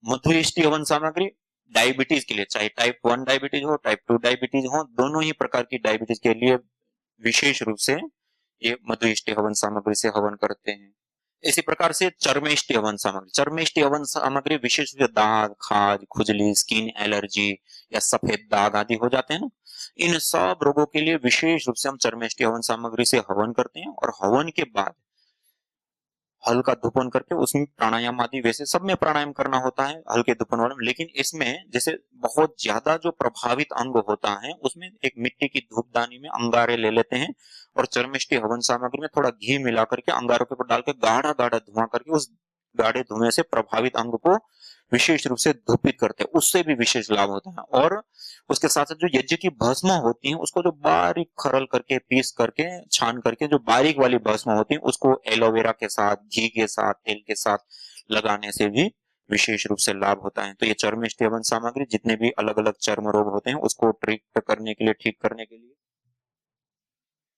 मधुइष्टि हवन सामग्री डायबिटीज के लिए, चाहे टाइप 1 डायबिटीज हो, टाइप 2 डायबिटीज हो, दोनों ही प्रकार की डायबिटीज के लिए विशेष रूप से ये मधुइष्टि हवन सामग्री से हवन करते हैं। इसी प्रकार से चर्मेष्टि हवन सामग्री, चर्मेष्टि हवन सामग्री विशेष रूप से दाग, खाज, खुजली, स्किन एलर्जी या सफेद दाग आदि हो जाते हैं ना, इन सब रोगों के लिए विशेष रूप से हम चर्मेष्टि हवन सामग्री से हवन करते हैं। और हवन के बाद हल्का धूपन करके उसमें प्राणायाम आदि, वैसे सब में प्राणायाम करना होता है हल्के धूपन वाले में, लेकिन इसमें जैसे बहुत ज्यादा जो प्रभावित अंग होता है उसमें एक मिट्टी की धूपदानी में अंगारे ले लेते हैं और चर्मिष्टि हवन सामग्री में थोड़ा घी मिला करके अंगारों के ऊपर डाल के गाढ़ा गाढ़ा धुआं करके उस गाढ़े धुएं से प्रभावित अंग को विशेष रूप से धूपित करते हैं, उससे भी विशेष लाभ होता है। और उसके साथ साथ जो यज्ञ की भस्म होती है उसको जो बारीक खरल करके, पीस करके, छान करके जो बारीक वाली भस्म होती है उसको एलोवेरा के साथ, घी के साथ, तेल के साथ लगाने से भी विशेष रूप से लाभ होता है। तो ये चर्मिष्टि हवन सामग्री जितने भी अलग अलग चर्म रोग होते हैं उसको ठीक करने के लिए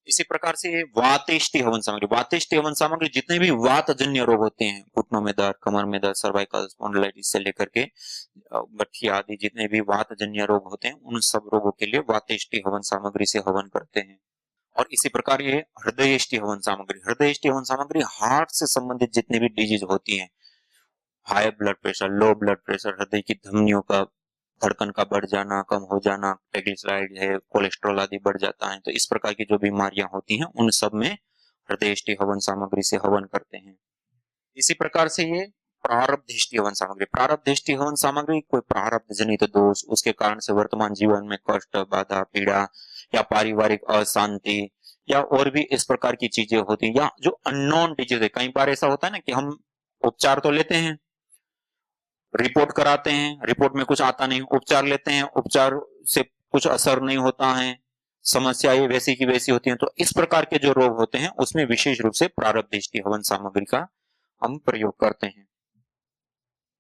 इसी प्रकार से वातेष्टि हवन सामग्री, वातेष्टि हवन सामग्री जितने भी वात जन्य रोग होते हैं, घुटनों में दर्द, कमर में दर्द, सर्वाइकल स्पॉन्डिलाइटिस से लेकर के गठिया आदि जितने भी वात जन्य रोग होते हैं उन सब रोगों के लिए वातेष्टि हवन सामग्री से हवन करते हैं। और इसी प्रकार ये हृदयेष्टि हवन सामग्री, हृदयेष्टि हवन सामग्री हार्ट से संबंधित जितनी भी डिजीज होती हैं, high blood pressure, low blood pressure, हृदय की धमनियों का धड़कन का बढ़ जाना, कम हो जाना, ट्राइग्लिसराइड है, कोलेस्ट्रॉल आदि बढ़ जाता है, तो इस प्रकार की जो बीमारियां होती हैं उन सब में हृदयेष्टि हवन सामग्री से हवन करते हैं। इसी प्रकार से ये प्रारब्धिष्टि हवन सामग्री, प्रारब्धिष्टि हवन सामग्री कोई प्रारब्ध जनित दोष, उसके कारण से वर्तमान जीवन में कष्ट, बाधा, पीड़ा या पारिवारिक अशांति या और भी इस प्रकार की चीजें होती हैं, या जो अननोन डिजीज है, कई बार ऐसा होता है ना कि हम उपचार तो लेते हैं, रिपोर्ट कराते हैं, रिपोर्ट में कुछ आता नहीं, उपचार लेते हैं, उपचार से कुछ असर नहीं होता है, समस्या ये वैसी की वैसी होती है। तो इस प्रकार के जो रोग होते हैं उसमें विशेष रूप से प्रारब्धिष्टि हवन सामग्री का हम प्रयोग करते हैं।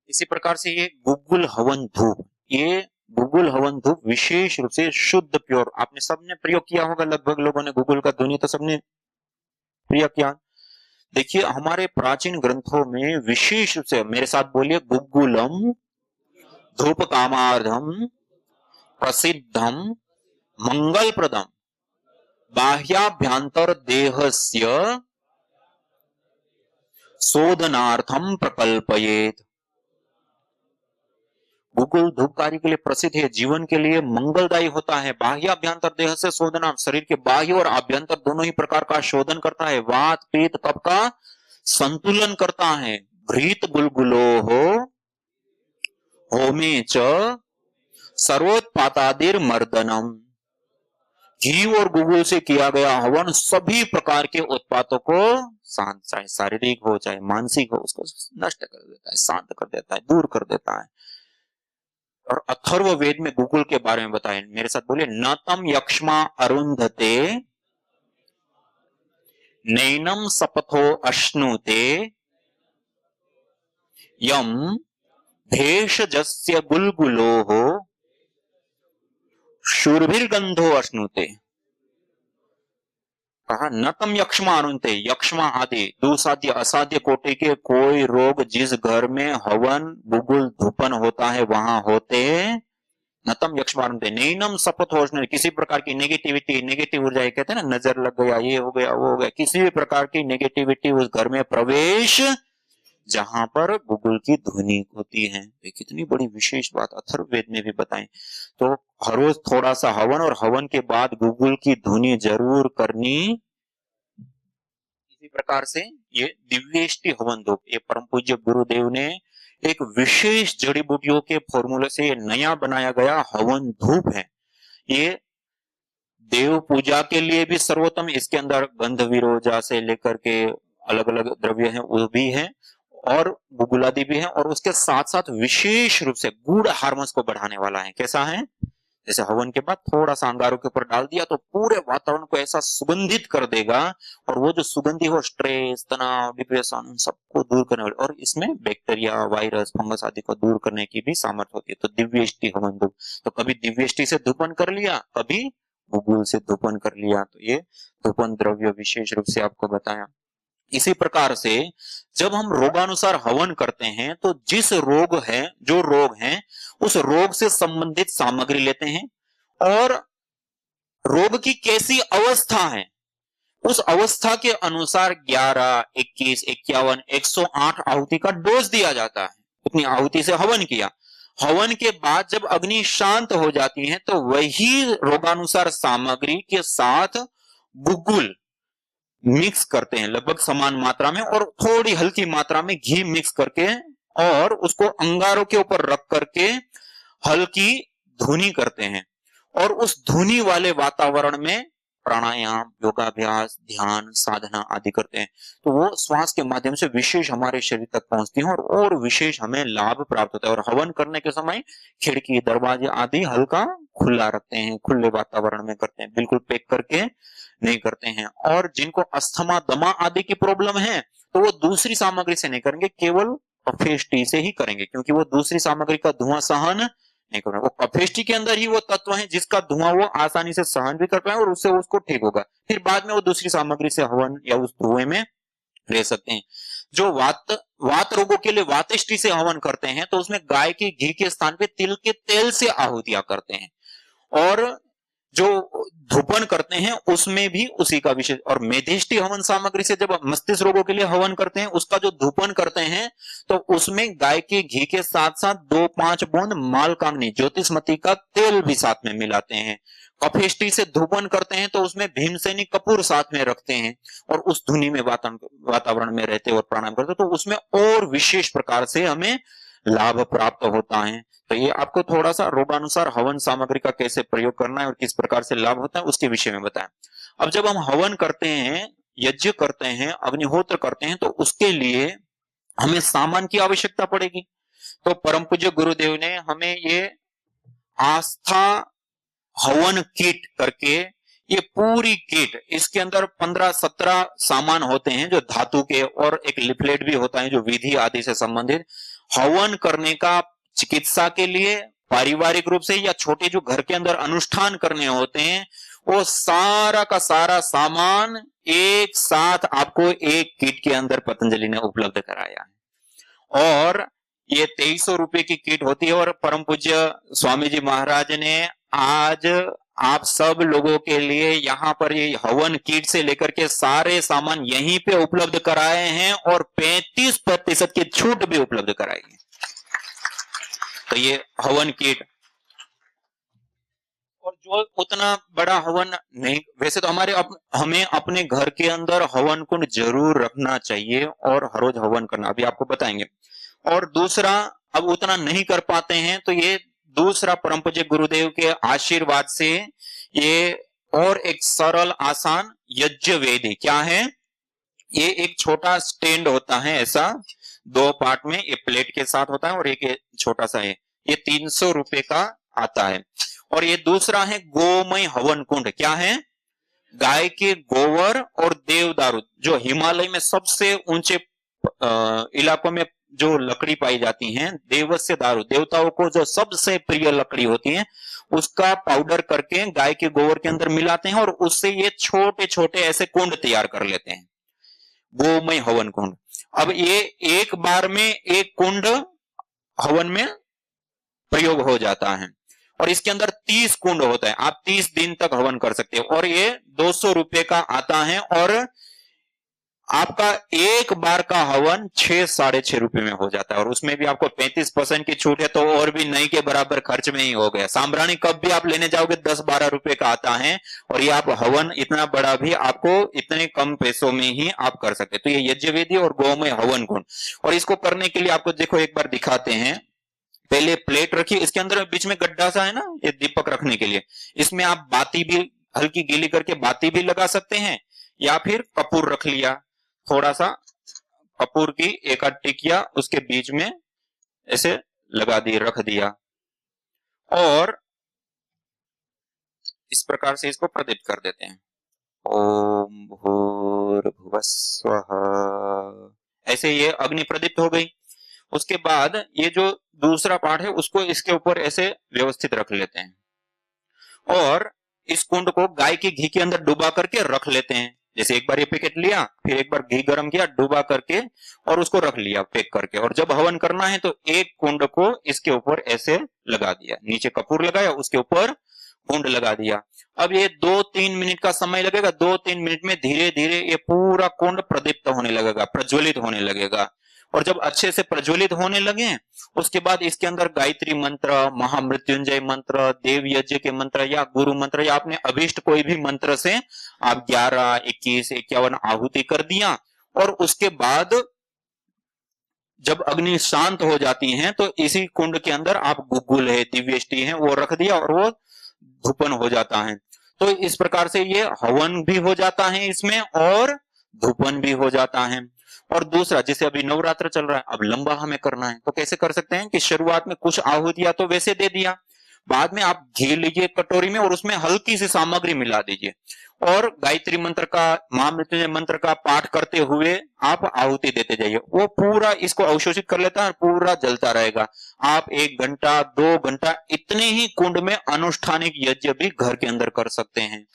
इसी प्रकार से ये गुग्गुल हवन धूप, ये गुग्गुल हवन धूप विशेष रूप से शुद्ध प्योर, आपने सबने प्रयोग किया होगा, लगभग लोगों ने गुग्गुल का ध्वनि तो सबने प्रयोग किया। देखिए हमारे प्राचीन ग्रंथों में विशेष रूप से, मेरे साथ बोलिए, गुग्गुलम धूप कामार्धम प्रसिद्धम मंगलप्रदम बाह्याभ्यंतर देहस्य शोधनार्थम प्रकल्पयेत। गुग्गुल धूप कार्य के लिए प्रसिद्ध है, जीवन के लिए मंगलदायी होता है, बाह्याभ्यंतर देह से शोधना, शरीर के बाह्य और आभ्यंतर दोनों ही प्रकार का शोधन करता है, वात पित्त कफ का संतुलन करता है। घृत गुलगुलो हो होमे च सर्वोत्पातादिर मर्दनम, घी और गुग्गुल से किया गया हवन सभी प्रकार के उत्पातों को शांत, चाहे शारीरिक हो चाहे मानसिक हो, उसको नष्ट कर देता है, शांत कर देता है, दूर कर देता है। और अथर्व वेद में गुग्गुल के बारे में बताएं, मेरे साथ बोलिए, न तम यक्ष्मा अरुंधते नैनम सपथो अश्नुते यम भेषजस्य गुलगुलोः शूरभिर्गंधो अश्नुते। कहा न तम यक्ष्मा अरुंधते, यक्ष्मा आदि दुसाध्य असाध्य कोटि के कोई रोग जिस घर में हवन गुग्गुल धूपन होता है वहां होते नतम यक्ष्मारम, नैनम सपथ होशने, किसी प्रकार की नेगेटिविटी, नेगेटिव ऊर्जा, कहते हैं ना, नजर लग गया, ये हो गया, वो हो गया, किसी भी प्रकार की नेगेटिविटी उस घर में प्रवेश जहां पर गुग्गुल की ध्वनि होती है। ये कितनी बड़ी विशेष बात अथर्ववेद में भी बताएं। तो हर रोज थोड़ा सा हवन और हवन के बाद गुग्गुल की ध्वनि जरूर करनी। इसी प्रकार से ये दिव्येष्टि हवन धूप, ये परम पूज्य गुरुदेव ने एक विशेष जड़ी बूटियों के फॉर्मूले से ये नया बनाया गया हवन धूप है। ये देव पूजा के लिए भी सर्वोत्तम, इसके अंदर गंध विरोजा से लेकर के अलग अलग द्रव्य हैं वो भी है और गुग्गुलादि भी है, और उसके साथ साथ विशेष रूप से गुड हार्मोन्स को बढ़ाने वाला है। कैसा है, जैसे हवन के बाद थोड़ा सा अंगारों के ऊपर डाल दिया तो पूरे वातावरण को ऐसा सुगंधित कर देगा, और वो जो सुगंधी हो स्ट्रेस, तनाव, डिप्रेशन सबको दूर करने वाली, और इसमें बैक्टीरिया, वायरस, फंगस आदि को दूर करने की भी सामर्थ्य होती है। तो दिव्येष्टि हवन धूप, तो कभी दिव्येष्टि से धूपन कर लिया, कभी गुग्गुल से धूपन कर लिया, तो ये धूपन द्रव्य विशेष रूप से आपको बताया। इसी प्रकार से जब हम रोगानुसार हवन करते हैं तो जिस रोग है, जो रोग है, उस रोग से संबंधित सामग्री लेते हैं और रोग की कैसी अवस्था है उस अवस्था के अनुसार 11, 21, 51, 108 आहुति का डोज दिया जाता है। उतनी आहुति से हवन किया। हवन के बाद जब अग्नि शांत हो जाती है तो वही रोगानुसार सामग्री के साथ गुग्गुल मिक्स करते हैं लगभग समान मात्रा में और थोड़ी हल्की मात्रा में घी मिक्स करके और उसको अंगारों के ऊपर रख करके हल्की धुनी करते हैं और उस धुनी वाले वातावरण में प्राणायाम, योगाभ्यास, ध्यान, साधना आदि करते हैं तो वो श्वास के माध्यम से विशेष हमारे शरीर तक पहुंचती है और विशेष हमें लाभ प्राप्त होता है। और हवन करने के समय खिड़की, दरवाजे आदि हल्का खुला रखते हैं, खुले वातावरण में करते हैं, बिल्कुल पैक करके नहीं करते हैं। और जिनको अस्थमा, दमा आदि की प्रॉब्लम है तो वो दूसरी सामग्री से नहीं करेंगे, केवल कफेष्टि से ही करेंगे क्योंकि वो दूसरी सामग्री का धुआं सहन नहीं करना। वो कफेष्टि के अंदर ही वो तत्व है जिसका धुआं वो आसानी से सहन भी कर पाए और उससे उसको ठीक होगा। फिर बाद में वो दूसरी सामग्री से हवन या उस धुएं में रह सकते हैं। जो वात रोगों के लिए वातिष्टि से हवन करते हैं तो उसमें गाय के घी के स्थान पे तिल के तेल से आहुतियां करते हैं और जो धूपन करते हैं उसमें भी उसी का विशेष। और मेधिष्टि हवन सामग्री से जब मस्तिष्क रोगों के लिए हवन करते हैं उसका जो धूपन करते हैं तो उसमें गाय के घी के साथ साथ 2-5 बूंद मालकामनी, ज्योतिषमती का तेल भी साथ में मिलाते हैं। कफेष्टि से धूपन करते हैं तो उसमें भीमसेनी कपूर साथ में रखते हैं और उस धुनी में वातावरण में रहते और प्राणायाम करते तो उसमें और विशेष प्रकार से हमें लाभ प्राप्त होता है। तो ये आपको थोड़ा सा रोगानुसार हवन सामग्री का कैसे प्रयोग करना है और किस प्रकार से लाभ होता है उसके विषय में बताएं। अब जब हम हवन करते हैं, यज्ञ करते हैं, अग्निहोत्र करते हैं तो उसके लिए हमें सामान की आवश्यकता पड़ेगी। तो परम पूज्य गुरुदेव ने हमें ये आस्था हवन किट करके ये पूरी किट, इसके अंदर 15-17 सामान होते हैं जो धातु के और एक लिफलेट भी होता है जो विधि आदि से संबंधित हवन करने का, चिकित्सा के लिए, पारिवारिक रूप से या छोटे जो घर के अंदर अनुष्ठान करने होते हैं वो सारा का सारा सामान एक साथ आपको एक किट के अंदर पतंजलि ने उपलब्ध कराया है। और ये 2300 रुपए की किट होती है और परम पूज्य स्वामी जी महाराज ने आज आप सब लोगों के लिए यहाँ पर ये हवन किट से लेकर के सारे सामान यहीं पे उपलब्ध कराए हैं और 35% की छूट भी उपलब्ध कराई है। तो ये हवन किट, और जो उतना बड़ा हवन नहीं, वैसे तो हमें अपने घर के अंदर हवन कुंड जरूर रखना चाहिए और हर रोज हवन करना, अभी आपको बताएंगे। और दूसरा, अब उतना नहीं कर पाते हैं तो ये दूसरा परम पूज्य गुरुदेव के आशीर्वाद से ये और एक सरल आसान यज्ञ वेदी क्या है, ये एक छोटा स्टैंड होता है, ऐसा 2 पार्ट में, ये प्लेट के साथ होता है और एक छोटा सा है, ये 300 रुपए का आता है। और ये दूसरा है गोमय हवन कुंड, क्या है, गाय के गोबर और देवदारू, जो हिमालय में सबसे ऊंचे इलाकों में जो लकड़ी पाई जाती है, देवस्य दारू, देवताओं को जो सबसे प्रिय लकड़ी होती है, उसका पाउडर करके गाय के गोबर के अंदर मिलाते हैं और उससे ये छोटे छोटे ऐसे कुंड तैयार कर लेते हैं, गोमय हवन कुंड। अब ये एक बार में एक कुंड हवन में प्रयोग हो जाता है और इसके अंदर 30 कुंड होता है, आप 30 दिन तक हवन कर सकते हो और ये 200 रुपए का आता है और आपका एक बार का हवन 6-6.5 रुपए में हो जाता है और उसमें भी आपको 35% की छूट है तो और भी नहीं के बराबर खर्च में ही हो गया। साम्राणी कब भी आप लेने जाओगे 10-12 रुपए का आता है और ये आप हवन इतना बड़ा भी आपको इतने कम पैसों में ही आप कर सकते। तो ये यज्ञ वेदी और गोमय हवन कुंड, और इसको करने के लिए आपको देखो एक बार दिखाते हैं। पहले प्लेट रखिए, इसके अंदर बीच में गड्ढा सा है ना, ये दीपक रखने के लिए, इसमें आप बाती भी हल्की गीली करके बाती भी लगा सकते हैं या फिर कपूर रख लिया, थोड़ा सा कपूर की एक आध टिकिया उसके बीच में ऐसे लगा दी, रख दिया और इस प्रकार से इसको प्रदीप्त कर देते हैं। ओम भूर्भुवः स्वः, ऐसे ये अग्नि प्रदीप्त हो गई। उसके बाद ये जो दूसरा पार्ट है उसको इसके ऊपर ऐसे व्यवस्थित रख लेते हैं और इस कुंड को गाय के घी के अंदर डुबा करके रख लेते हैं जैसे एक बार ये पैकेट लिया, फिर एक बार घी गर्म किया, डुबा करके और उसको रख लिया पैक करके, और जब हवन करना है तो एक कुंड को इसके ऊपर ऐसे लगा दिया, नीचे कपूर लगाया, उसके ऊपर कुंड लगा दिया। अब ये 2-3 मिनट का समय लगेगा, 2-3 मिनट में धीरे धीरे ये पूरा कुंड प्रदीप्त होने लगेगा, प्रज्वलित होने लगेगा। और जब अच्छे से प्रज्वलित होने लगे, उसके बाद इसके अंदर गायत्री मंत्र, महामृत्युंजय मंत्र, देव यज्ञ के मंत्र या गुरु मंत्र या आपने अभिष्ट कोई भी मंत्र से आप 11, 21, 51 आहुति कर दिया। और उसके बाद जब अग्नि शांत हो जाती हैं तो इसी कुंड के अंदर आप गुग्गुल है, दिव्यष्टि है, वो रख दिया और वो धूपन हो जाता है। तो इस प्रकार से ये हवन भी हो जाता है इसमें और धूपन भी हो जाता है। और दूसरा, जैसे अभी नवरात्र चल रहा है, अब लंबा हमें करना है तो कैसे कर सकते हैं कि शुरुआत में कुछ आहुतियां तो वैसे दे दिया, बाद में आप घी लीजिए कटोरी में और उसमें हल्की सी सामग्री मिला दीजिए और गायत्री मंत्र का, महामृत्युंजय मंत्र का पाठ करते हुए आप आहुति देते जाइए। वो पूरा इसको अवशोषित कर लेता है, पूरा जलता रहेगा। आप 1 घंटा 2 घंटा इतने ही कुंड में अनुष्ठानिक यज्ञ भी घर के अंदर कर सकते हैं।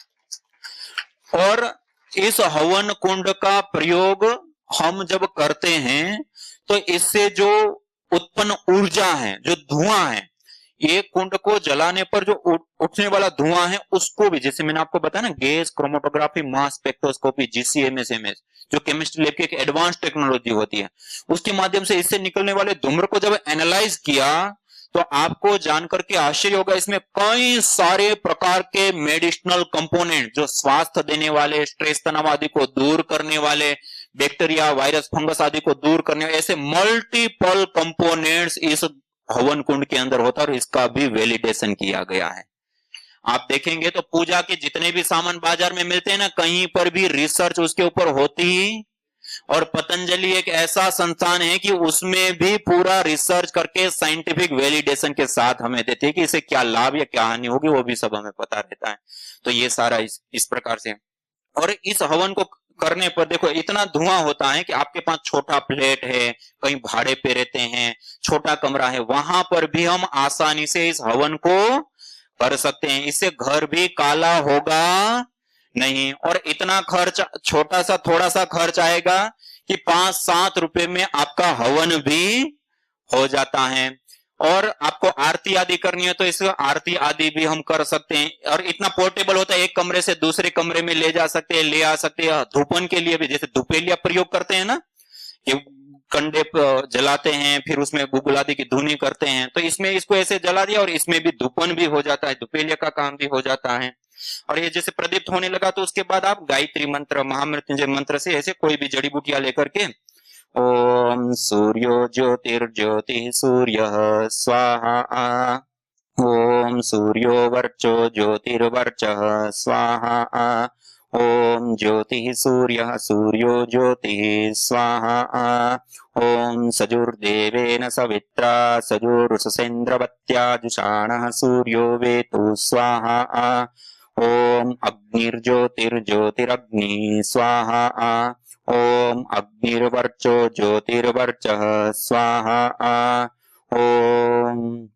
और इस हवन कुंड का प्रयोग हम जब करते हैं तो इससे जो उत्पन्न ऊर्जा है, जो धुआं है, ये कुंड को जलाने पर जो उठने वाला धुआं है उसको भी, जैसे मैंने आपको बताया ना, gas chromatography, mass spectroscopy, GCMS, MS, जो केमिस्ट्री लैब की एक एडवांस टेक्नोलॉजी होती है, उसके माध्यम से इससे निकलने वाले धूम्र को जब एनालाइज किया तो आपको जानकर के आश्चर्य होगा, इसमें कई सारे प्रकार के मेडिसिनल कंपोनेंट, जो स्वास्थ्य देने वाले, स्ट्रेस तनाव आदि को दूर करने वाले, बैक्टीरिया, वायरस, फंगस आदि को दूर करने वाले, ऐसे मल्टीपल कंपोनेंट्स इस हवन कुंड के अंदर होता है और इसका भी वैलिडेशन किया गया है। आप देखेंगे तो पूजा के जितने भी सामान बाजार में मिलते हैं ना, कहीं पर भी रिसर्च उसके ऊपर होती ही, और पतंजलि एक ऐसा संस्थान है कि उसमें भी पूरा रिसर्च करके साइंटिफिक वैलिडेशन के साथ हमें देते हैं कि इसे क्या लाभ या क्या हानि होगी, वो भी सब हमें पता रहता है। तो ये सारा इस प्रकार से। और इस हवन को करने पर देखो इतना धुआं होता है कि आपके पास छोटा फ्लैट है, कहीं भाड़े पे रहते हैं, छोटा कमरा है, वहां पर भी हम आसानी से इस हवन को कर सकते हैं। इससे घर भी काला होगा नहीं, और इतना खर्च, छोटा सा थोड़ा सा खर्च आएगा कि 5-7 रुपए में आपका हवन भी हो जाता है। और आपको आरती आदि करनी है तो इस आरती आदि भी हम कर सकते हैं, और इतना पोर्टेबल होता है, एक कमरे से दूसरे कमरे में ले जा सकते हैं, ले आ सकते हैं। धूपन के लिए भी, जैसे धुपेलिया प्रयोग करते हैं ना, कि कंडे जलाते हैं, फिर उसमें गुग्गुल आदि की धुनी करते हैं, तो इसमें इसको ऐसे जला दिया और इसमें भी धूपन भी हो जाता है, धुपेलिया का काम भी हो जाता है। और ये जैसे प्रदीप्त होने लगा तो उसके बाद आप गायत्री मंत्र, महामृत्युंजय मंत्र से ऐसे कोई भी जड़ी बूटियां लेकर के, ओम सूर्यो ज्योतिर्ज्योतिः सूर्यः स्वाहा, ओम सूर्यो वर्चो ज्योतिर्वर्चः स्वाहा, ओम ज्योतिः सूर्यः सूर्यो ज्योतिः स्वाहा, ओम सजुर्देवेन सवित्रा सजुरुषसेन्द्रवत्या जुषाणः सूर्यो वेतु स्वाहा, ओम अग्निर्ज्योतिर्ज्योतिरग्नि स्वाहा, ओम अग्निर्वर्चो ज्योतिर्वर्चः स्वाहा, ओम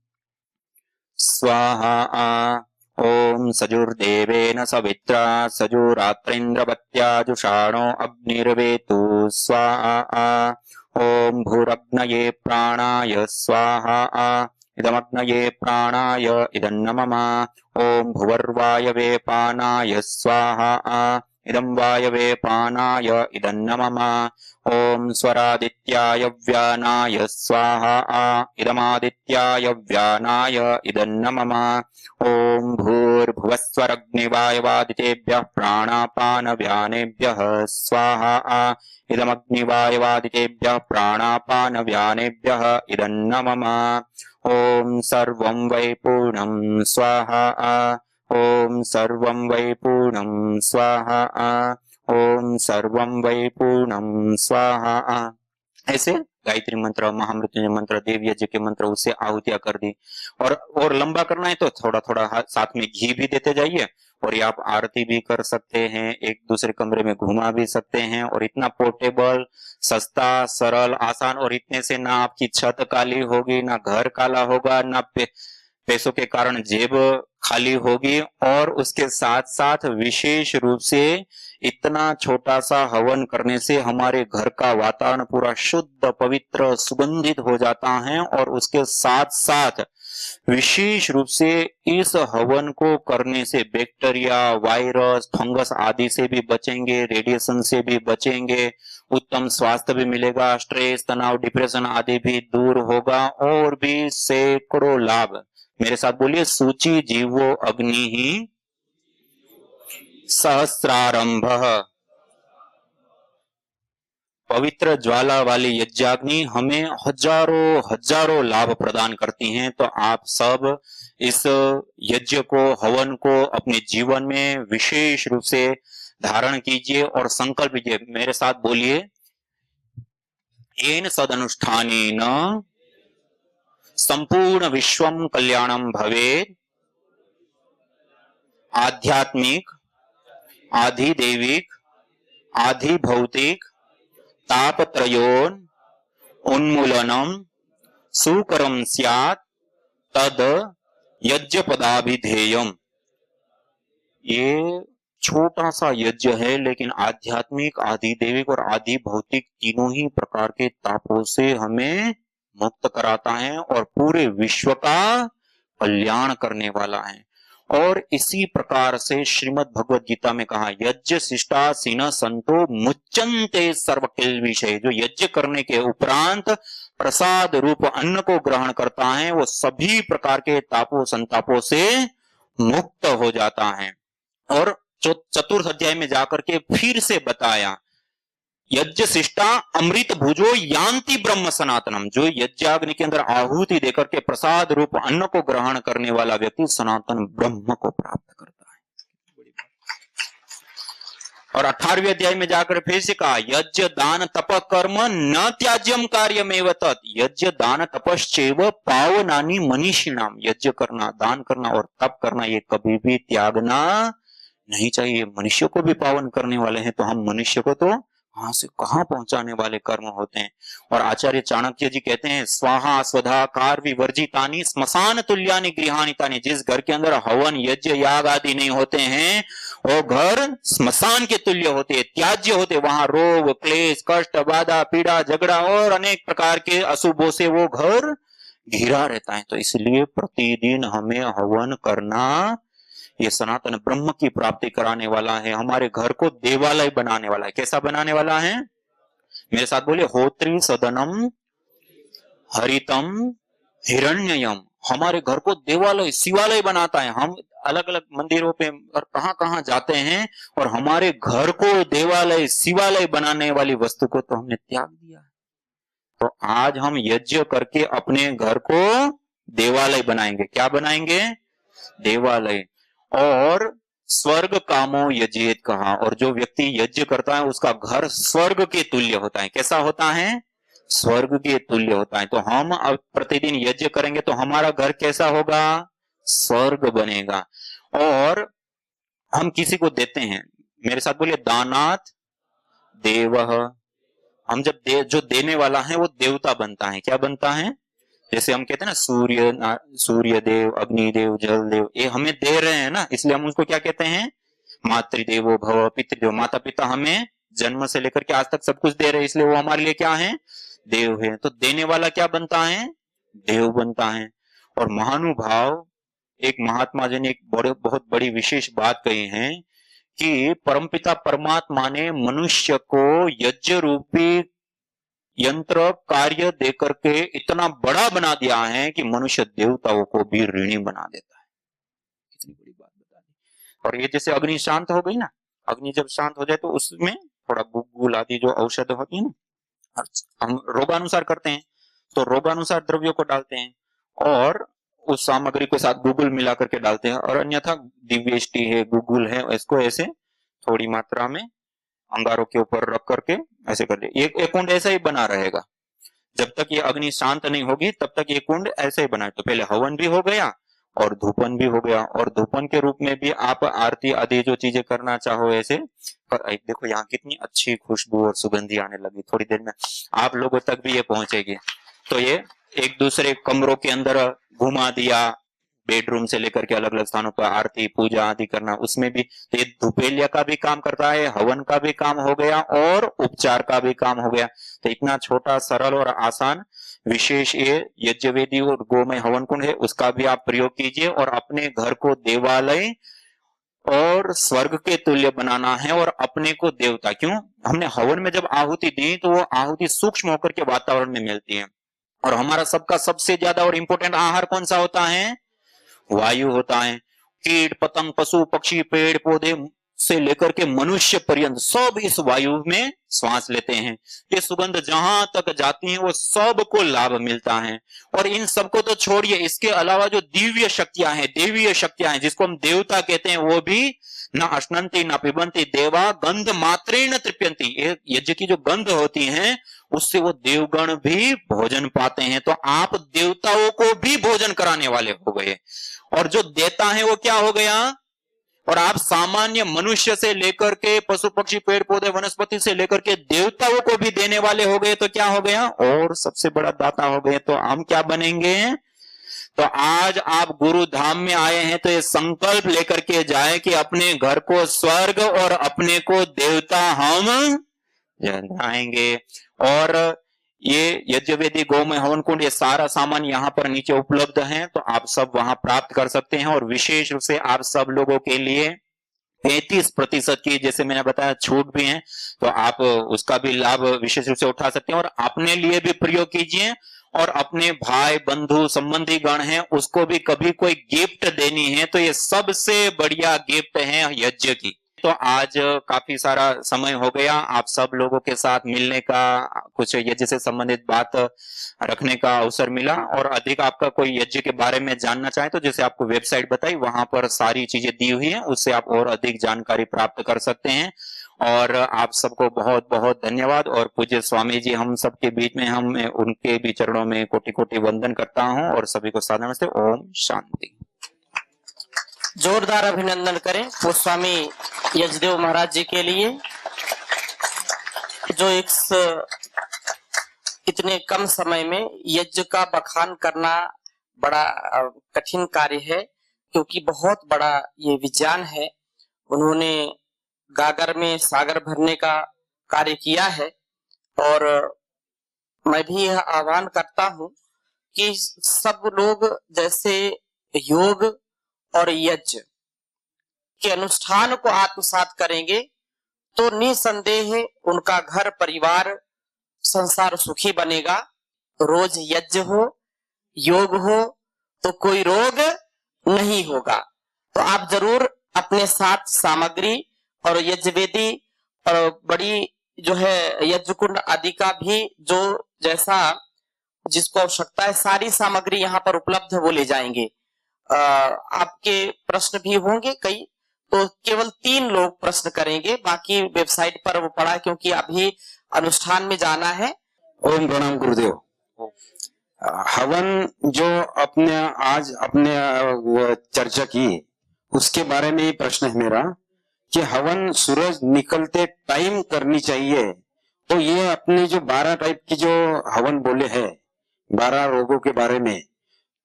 स्वाहा, ओम सजुर्देवेन सवित्रा सजुरात्रेन्द्रवत्या जुषाणो अग्निर्वेतु स्वाहा, ओम भूरग्नये प्राणाय स्वाहा, इदमग्नये प्राणाय इदन्नमम, ओम भुवर्वायवे पानाय स्वाहा, इदं वायवे पानाय इदन्नमम, ओम स्वरादित्याय व्यानाय स्वाहा, इदमादित्याय व्यानाय इदन्नमम, ओम भूर्भुवस्वरग्निवायवादितेभ्यः प्राणापानव्यानेभ्यः स्वाहा, इदमग्निवायवादितेभ्यः प्राणापानव्यानेभ्यः इदन्नमम, ओम सर्वं वै पूर्णं स्वाहा, ओम सर्वं वै पूर्णं स्वाहा, ओम सर्वं वै पूर्णं स्वाहा। ऐसे गायत्री मंत्र, महामृत्युंजय मंत्र, देव यज्ञ के मंत्र, उससे आहुतियां कर दी। और लंबा करना है तो थोड़ा थोड़ा साथ में घी भी देते जाइए, और ये आप आरती भी कर सकते हैं, एक दूसरे कमरे में घुमा भी सकते हैं। और इतना पोर्टेबल, सस्ता, सरल, आसान, और इतने से ना आपकी छत काली होगी, ना घर काला होगा, ना पैसों के कारण जेब खाली होगी। और उसके साथ साथ विशेष रूप से इतना छोटा सा हवन करने से हमारे घर का वातावरण पूरा शुद्ध पवित्र सुगंधित हो जाता है। और उसके साथ साथ विशेष रूप से इस हवन को करने से बैक्टीरिया, वायरस, फंगस आदि से भी बचेंगे, रेडिएशन से भी बचेंगे, उत्तम स्वास्थ्य भी मिलेगा, स्ट्रेस, तनाव, डिप्रेशन आदि भी दूर होगा, और भी सैकड़ों लाभ। मेरे साथ बोलिए, सूची जीवो अग्नि ही सहस्रारंभ। पवित्र ज्वाला वाली यज्ञाग्नि हमें हजारों हजारों लाभ प्रदान करती हैं। तो आप सब इस यज्ञ को, हवन को अपने जीवन में विशेष रूप से धारण कीजिए और संकल्प कीजिए। मेरे साथ बोलिए, येन सदनुष्ठानेन संपूर्ण विश्वम कल्याणम भवेत्, आध्यात्मिक, आधिदैविक, आधिभौतिक तापत्रयोन उन्मूलनम सुकरम स्यात् तद यज्ञ पदाभिधेयम। ये छोटा सा यज्ञ है, लेकिन आध्यात्मिक, आधिदैविक और आधि भौतिक तीनों ही प्रकार के तापों से हमें मुक्त कराता है और पूरे विश्व का कल्याण करने वाला है। और इसी प्रकार से श्रीमद् भगवद गीता में कहा, यज्ञ शिष्टा सीन संतो मुच्यन्ते सर्व किल विषय। जो यज्ञ करने के उपरांत प्रसाद रूप अन्न को ग्रहण करता है, वो सभी प्रकार के तापों संतापों से मुक्त हो जाता है। और चतुर्थ अध्याय में जाकर के फिर से बताया, यज्ञ शिष्टा अमृत भुजो यान्ति ब्रह्म सनातनम। जो यज्ञाग्नि के अंदर आहुति देकर के प्रसाद रूप अन्न को ग्रहण करने वाला व्यक्ति सनातन ब्रह्म को प्राप्त करता है। और 18वें अध्याय में जाकर फिर से कहा, यज्ञ दान तप कर्म न त्याज्यम कार्यमेव तत्। यज्ञ दान तपश्चैव पावनानि मनीषिणाम। यज्ञ करना, दान करना और तप करना ये कभी भी त्यागना नहीं चाहिए। मनुष्य को भी पावन करने वाले हैं, तो हम मनुष्य को तो कहां से कहां पहुंचाने वाले कर्म होते हैं। और आचार्य चाणक्य जी कहते हैं, स्वाहा स्वधा कार विवर्जितानि स्मशान तुल्यानि गृहाणितानि। जिस घर के अंदर हवन, यज्ञ, याग आदि नहीं होते हैं, वो घर स्मशान के तुल्य होते हैं, त्याज्य होते। वहां रोग, क्लेश, कष्ट, बाधा, पीड़ा, झगड़ा और अनेक प्रकार के अशुभों से वो घर घिरा रहता है। तो इसलिए प्रतिदिन हमें हवन करना, ये सनातन ब्रह्म की प्राप्ति कराने वाला है, हमारे घर को देवालय बनाने वाला है। कैसा बनाने वाला है? मेरे साथ बोलिए, होत्री सदनम हरितम हिरण्ययम। हमारे घर को देवालय, शिवालय बनाता है। हम अलग अलग मंदिरों पे और कहां कहां जाते हैं, और हमारे घर को देवालय, शिवालय बनाने वाली वस्तु को तो हमने त्याग दिया। तो आज हम यज्ञ करके अपने घर को देवालय बनाएंगे। क्या बनाएंगे? देवालय। और स्वर्ग कामो यजेत कहा, और जो व्यक्ति यज्ञ करता है उसका घर स्वर्ग के तुल्य होता है। कैसा होता है? स्वर्ग के तुल्य होता है। तो हम अब प्रतिदिन यज्ञ करेंगे तो हमारा घर कैसा होगा? स्वर्ग बनेगा। और हम किसी को देते हैं, मेरे साथ बोलिए, दानात देवः। हम जब जो देने वाला है वो देवता बनता है। क्या बनता है? जैसे हम कहते हैं ना, सूर्य देव, अग्निदेव, जल देव, ये हमें दे रहे हैं ना, इसलिए हम उसको क्या कहते हैं? मातृदेवो भव, पितृदेव। माता पिता हमें जन्म से लेकर के आज तक सब कुछ दे रहे हैं, इसलिए वो हमारे लिए क्या है? देव है। तो देने वाला क्या बनता है? देव बनता है। और महानुभाव एक महात्मा जी ने एक बहुत बड़ी विशेष बात कही है कि परमपिता परमात्मा ने मनुष्य को यज्ञ रूपी यंत्र कार्य देकर के इतना बड़ा बना दिया है कि मनुष्य देवताओं को भी ऋणी बना देता है। कितनी बड़ी बात बता दी। और ये जैसे अग्नि शांत हो गई ना, अग्नि जब शांत हो जाए तो उसमें थोड़ा गुग्गुल आदि जो औषध होती है ना, हम रोगानुसार करते हैं, तो रोगानुसार द्रव्यों को डालते हैं और उस सामग्री के साथ गुग्गुल मिला करके डालते हैं। और अन्यथा दिव्यष्टि है, गुग्गुल है, इसको ऐसे थोड़ी मात्रा में अंगारों के ऊपर रख करके ऐसे कर दे। एक कुंड ऐसा ही बना रहेगा जब तक ये अग्नि शांत नहीं होगी, तब तक ये कुंड ऐसे ही बना। तो पहले हवन भी हो गया और धूपन भी हो गया, और धूपन के रूप में भी आप आरती आदि जो चीजें करना चाहो ऐसे पर। देखो यहाँ कितनी अच्छी खुशबू और सुगंधी आने लगी, थोड़ी देर में आप लोगों तक भी ये पहुंचेगी। तो ये एक दूसरे कमरों के अंदर घुमा दिया, बेडरूम से लेकर के अलग अलग स्थानों पर आरती पूजा आदि करना, उसमें भी तो ये धूपेलिया का भी काम करता है, हवन का भी काम हो गया और उपचार का भी काम हो गया। तो इतना छोटा सरल और आसान विशेष ये यज्ञ वेदी और गोमय हवन कुंड है, उसका भी आप प्रयोग कीजिए और अपने घर को देवालय और स्वर्ग के तुल्य बनाना है और अपने को देवता। क्यों? हमने हवन में जब आहुति दी तो वो आहुति सूक्ष्म होकर के वातावरण में मिलती है, और हमारा सबका सबसे ज्यादा और इंपॉर्टेंट आहार कौन सा होता है? वायु होता है। कीट पतंग पशु पक्षी पेड़ पौधे से लेकर के मनुष्य पर्यंत सब इस वायु में श्वास लेते हैं। ये सुगंध जहां तक जाती है वो सबको लाभ मिलता है। और इन सबको तो छोड़िए, इसके अलावा जो दिव्य शक्तियां हैं, देवीय शक्तियां हैं, जिसको हम देवता कहते हैं, वो भी न अश्नंती न पिबंती देवा गंध मात्रेण तृप्यंती। यज्ञ की जो गंध होती है उससे वो देवगण भी भोजन पाते हैं। तो आप देवताओं को भी भोजन कराने वाले हो गए, और जो देता है वो क्या हो गया? और आप सामान्य मनुष्य से लेकर के पशु पक्षी पेड़ पौधे वनस्पति से लेकर के देवताओं को भी देने वाले हो गए। तो क्या हो गया? और सबसे बड़ा दाता हो गए। तो हम क्या बनेंगे? तो आज आप गुरु धाम में आए हैं तो ये संकल्प लेकर के जाए कि अपने घर को स्वर्ग और अपने को देवता हम बनाएंगे। और ये यज्ञवेदी गोमय हवन कुंड ये सारा सामान यहाँ पर नीचे उपलब्ध है, तो आप सब वहां प्राप्त कर सकते हैं। और विशेष रूप से आप सब लोगों के लिए 35% की, जैसे मैंने बताया, छूट भी है, तो आप उसका भी लाभ विशेष रूप से उठा सकते हैं और अपने लिए भी प्रयोग कीजिए। और अपने भाई बंधु संबंधी गण हैं उसको भी कभी कोई गिफ्ट देनी है तो ये सबसे बढ़िया गिफ्ट है यज्ञ की। तो आज काफी सारा समय हो गया आप सब लोगों के साथ मिलने का, कुछ यज्ञ से संबंधित बात रखने का अवसर मिला। और अधिक आपका कोई यज्ञ के बारे में जानना चाहे तो जैसे आपको वेबसाइट बताई वहां पर सारी चीजें दी हुई हैं, उससे आप और अधिक जानकारी प्राप्त कर सकते हैं। और आप सबको बहुत बहुत धन्यवाद। और पूज्य स्वामी जी हम सबके बीच में, हम उनके भी चरणों में कोटि कोटि वंदन करता हूं और सभी को सादर नमस्ते। ओम शांति। जोरदार अभिनंदन करें गोस्वामी यजदेव महाराज जी के लिए, जो इतने कम समय में यज्ञ का बखान करना बड़ा कठिन कार्य है, क्योंकि बहुत बड़ा ये विज्ञान है। उन्होंने गागर में सागर भरने का कार्य किया है। और मैं भी यह आह्वान करता हूं कि सब लोग जैसे योग और यज्ञ के अनुष्ठान को आत्मसात करेंगे तो निसंदेह उनका घर परिवार संसार सुखी बनेगा। रोज यज्ञ हो योग हो तो कोई रोग नहीं होगा। तो आप जरूर अपने साथ सामग्री और यज्ञ वेदी और बड़ी जो है यज्ञ कुंड आदि का भी जो जैसा जिसको आवश्यकता है सारी सामग्री यहाँ पर उपलब्ध है वो ले जाएंगे। आपके प्रश्न भी होंगे कई, तो केवल 3 लोग प्रश्न करेंगे, बाकी वेबसाइट पर वो पड़ा क्योंकि अभी अनुष्ठान में जाना है। ओम प्रणाम गुरुदेव। हवन जो अपने आज अपने चर्चा की उसके बारे में प्रश्न है मेरा कि हवन सूरज निकलते टाइम करनी चाहिए, तो ये अपने जो 12 टाइप की जो हवन बोले हैं 12 रोगों के बारे में,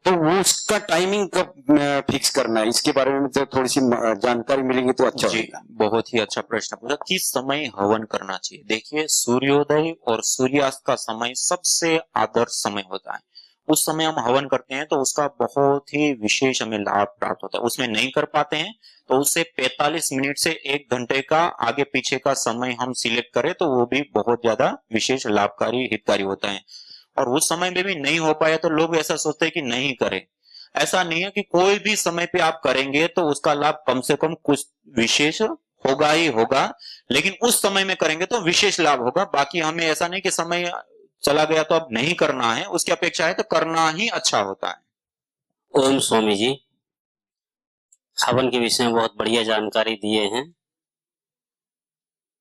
तो वो उसका टाइमिंग कब फिक्स करना है, इसके बारे में तो थोड़ी सी जानकारी मिलेगी तो अच्छा होगा। बहुत ही अच्छा प्रश्न पूछा। किस समय हवन करना चाहिए? देखिए, सूर्योदय और सूर्यास्त का समय सबसे आदर्श समय होता है। उस समय हम हवन करते हैं तो उसका बहुत ही विशेष हमें लाभ प्राप्त होता है। उसमें नहीं कर पाते हैं तो उससे 45 मिनट से 1 घंटे का आगे पीछे का समय हम सिलेक्ट करें तो वो भी बहुत ज्यादा विशेष लाभकारी हितकारी होता है। और उस समय में भी नहीं हो पाया तो लोग ऐसा सोचते हैं कि नहीं करें। ऐसा नहीं है कि कोई भी समय पे आप करेंगे तो उसका लाभ कम से कम कुछ विशेष होगा ही होगा, लेकिन उस समय में करेंगे तो विशेष लाभ होगा। बाकी हमें ऐसा नहीं कि समय चला गया तो अब नहीं करना है, उसकी अपेक्षा है तो करना ही अच्छा होता है। ओम स्वामी जी, हवन के विषय में बहुत बढ़िया जानकारी दिए हैं।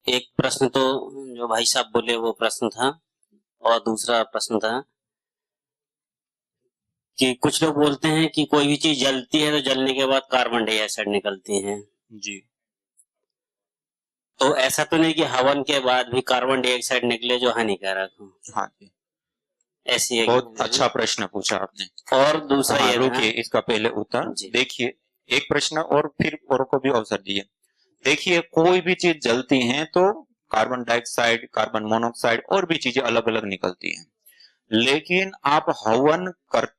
एक प्रश्न तो जो भाई साहब बोले वो प्रश्न था, और दूसरा प्रश्न था कि कुछ लोग बोलते हैं कि कोई भी चीज जलती है तो जलने के बाद कार्बन डाइऑक्साइड निकलती है जी। तो ऐसा तो नहीं कि हवन के बाद भी कार्बन डाइऑक्साइड निकले जो हानिकारक हो? हाँ जी। ऐसी एक बहुत अच्छा प्रश्न पूछा आपने। और दूसरा हाँ, ये रुकिए, था इसका पहले उत्तर जी। देखिए। एक प्रश्न और फिर औरों को भी अवसर दिए। देखिए, कोई भी चीज जलती है तो कार्बन डाइऑक्साइड, कार्बन मोनोऑक्साइड और भी चीजें अलग अलग निकलती हैं। लेकिन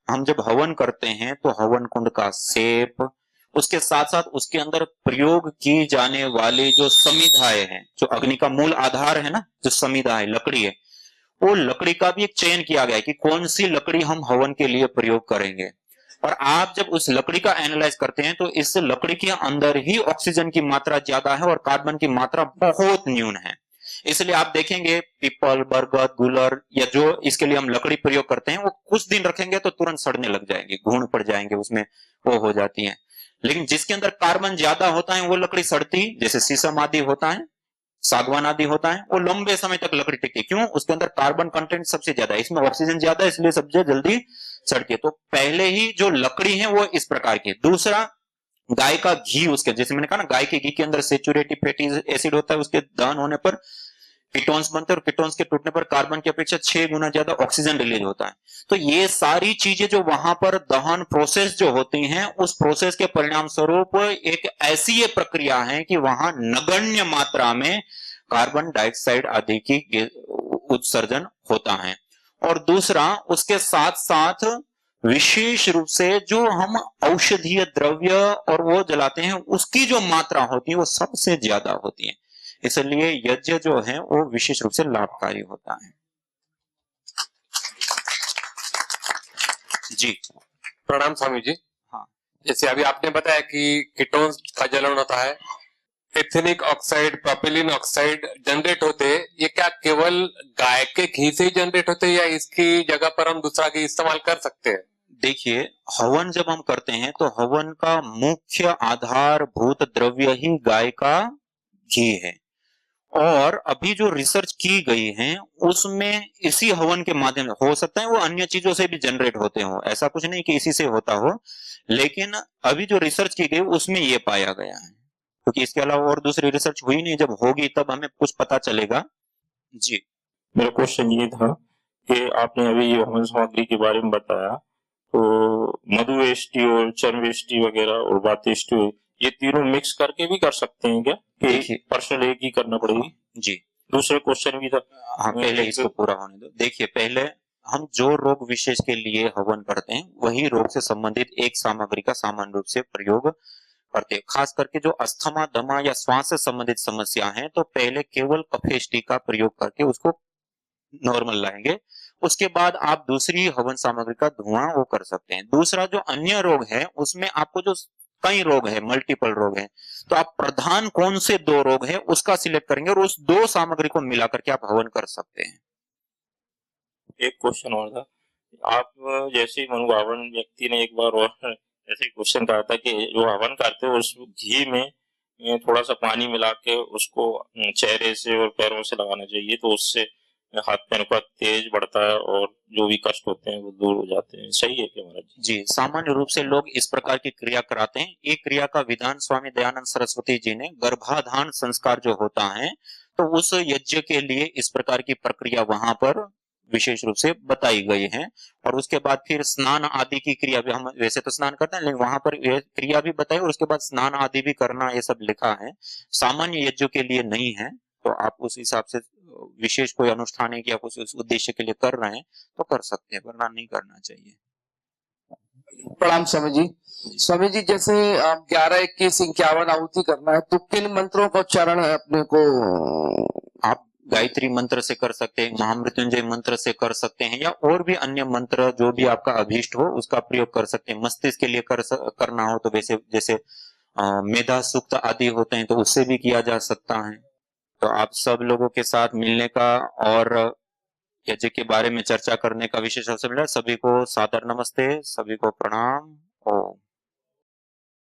हम जब हवन करते हैं तो हवन कुंड का शेप, उसके साथ साथ उसके अंदर प्रयोग की जाने वाली जो समिधाएं हैं, जो अग्नि का मूल आधार है ना, जो समिधा है, लकड़ी है, वो लकड़ी का भी एक चयन किया गया है कि कौन सी लकड़ी हम हवन के लिए प्रयोग करेंगे। और आप जब उस लकड़ी का एनालाइज करते हैं तो इस लकड़ी के अंदर ही ऑक्सीजन की मात्रा ज्यादा है और कार्बन की मात्रा बहुत न्यून है। इसलिए आप देखेंगे पीपल, बरगद, गुलर या जो इसके लिए हम लकड़ी प्रयोग करते हैं, वो कुछ दिन रखेंगे तो तुरंत सड़ने लग जाएंगे, घून पड़ जाएंगे, उसमें वो हो जाती है। लेकिन जिसके अंदर कार्बन ज्यादा होता है वो लकड़ी सड़ती, जैसे शीशम आदि होता है, सागवान आदि होता है, वो लंबे समय तक लकड़ी टिकती है। क्यों? उसके अंदर कार्बन कंटेंट सबसे ज्यादा है, इसमें ऑक्सीजन ज्यादा है, इसलिए सबसे जल्दी सड़ती है। तो पहले ही जो लकड़ी है वो इस प्रकार की है। दूसरा, गाय का घी, उसके जैसे मैंने कहा ना, गाय के घी के अंदर सेचुरेटिव फैटी एसिड होता है, उसके दहन होने पर कीटोन्स बनते हैं और कीटोन्स के टूटने पर कार्बन की अपेक्षा 6 गुना ज्यादा ऑक्सीजन रिलीज होता है। तो ये सारी चीजें जो वहां पर दहन प्रोसेस जो होती हैं, उस प्रोसेस के परिणाम स्वरूप एक ऐसी ये प्रक्रिया है कि वहां नगण्य मात्रा में कार्बन डाइऑक्साइड आदि की उत्सर्जन होता है। और दूसरा, उसके साथ साथ विशेष रूप से जो हम औषधीय द्रव्य और वो जलाते हैं, उसकी जो मात्रा होती है वो सबसे ज्यादा होती है। इसलिए यज्ञ जो है वो विशेष रूप से लाभकारी होता है। जी, प्रणाम स्वामी जी। हाँ। जैसे अभी आपने बताया कि कीटोन्स का जलन होता है, ethnic oxide, propylene oxide generate होते हैं, ये क्या केवल गाय के घी से ही जनरेट होते हैं या इसकी जगह पर हम दूसरा घी इस्तेमाल कर सकते हैं? देखिए, हवन जब हम करते हैं तो हवन का मुख्य आधारभूत द्रव्य ही गाय का घी है। और अभी जो रिसर्च की गई है उसमें इसी हवन के माध्यम से, हो सकता है वो अन्य चीजों से भी जनरेट होते हो, ऐसा कुछ नहीं कि इसी से होता हो, लेकिन अभी जो रिसर्च की गई उसमें ये पाया गया है, क्योंकि इसके अलावा और दूसरी रिसर्च हुई नहीं। जब होगी तब हमें कुछ पता चलेगा। जी, मेरा क्वेश्चन ये था कि आपने अभी ये हवन सामग्री के बारे में बताया, तो मधु वेष्टि और चर्म वेष्टि वगैरह और बातेष्टि, ये तीनों मिक्स करके भी कर सकते हैं क्या? देखिए, पर्सनल एक ही करना पड़ेगी? जी, दूसरे क्वेश्चन भी था। हाँ, पहले इसको पूरा होने दो। देखिए, पहले हम जो रोग विशेष के लिए हवन करते हैं वही रोग से संबंधित एक सामग्री का सामान्य रूप से प्रयोग करते हैं। खास करके जो अस्थमा, दमा या श्वास से संबंधित समस्या है, तो पहले केवल कफेष्टि का प्रयोग करके उसको नॉर्मल लाएंगे। उसके बाद आप दूसरी हवन सामग्री का धुआं वो कर सकते हैं। दूसरा, जो अन्य रोग है उसमें आपको जो कई रोग है, मल्टीपल रोग है, तो आप प्रधान कौन से 2 रोग है उसका सिलेक्ट करेंगे और उस 2 सामग्री को मिला करके आप हवन कर सकते हैं। एक क्वेश्चन और था, आप जैसे ही मनोभावन व्यक्ति ने एक बार और ऐसे ही क्वेश्चन कहा था कि जो हवन करते हैं उस घी में थोड़ा सा पानी मिला के उसको चेहरे से और पैरों से लगाना चाहिए, तो उससे हाथ पैरों का तेज बढ़ता है और जो भी कष्ट होते हैं वो दूर हो जाते हैं। सही है क्या महाराज जी? जी, सामान्य रूप से लोग इस प्रकार की क्रिया कराते हैं। एक क्रिया का विधान स्वामी दयानंद सरस्वती जी ने गर्भाधान संस्कार जो होता है, तो उस यज्ञ के लिए इस प्रकार की प्रक्रिया वहां पर विशेष रूप से बताई गई है। और उसके बाद फिर स्नान आदि की क्रिया भी, हम वैसे तो स्नान करते हैं लेकिन वहां पर यह क्रिया भी बताई और उसके बाद स्नान आदि भी करना, ये सब लिखा है। सामान्य यज्ञों के लिए नहीं है, तो आप उस हिसाब से विशेष कोई अनुष्ठान है या कुछ उस उद्देश्य के लिए कर रहे हैं तो कर सकते हैं, वरना नहीं करना चाहिए। प्रणाम स्वामी जी। स्वामी जी, जैसे 11, 21, 51 आहुति करना है तो किन मंत्रों का उच्चारण है अपने को? आप गायत्री मंत्र से कर सकते हैं, महामृत्युंजय मंत्र से कर सकते हैं, या और भी अन्य मंत्र जो भी आपका अभीष्ट हो उसका प्रयोग कर सकते हैं। मस्तिष्क के लिए करना हो तो वैसे जैसे मेधा सूक्त आदि होते हैं तो उससे भी किया जा सकता है। तो आप सब लोगों के साथ मिलने का और यज्ञ के बारे में चर्चा करने का विशेष अवसर मिला। सभी को सादर नमस्ते, सभी को प्रणाम। ओम।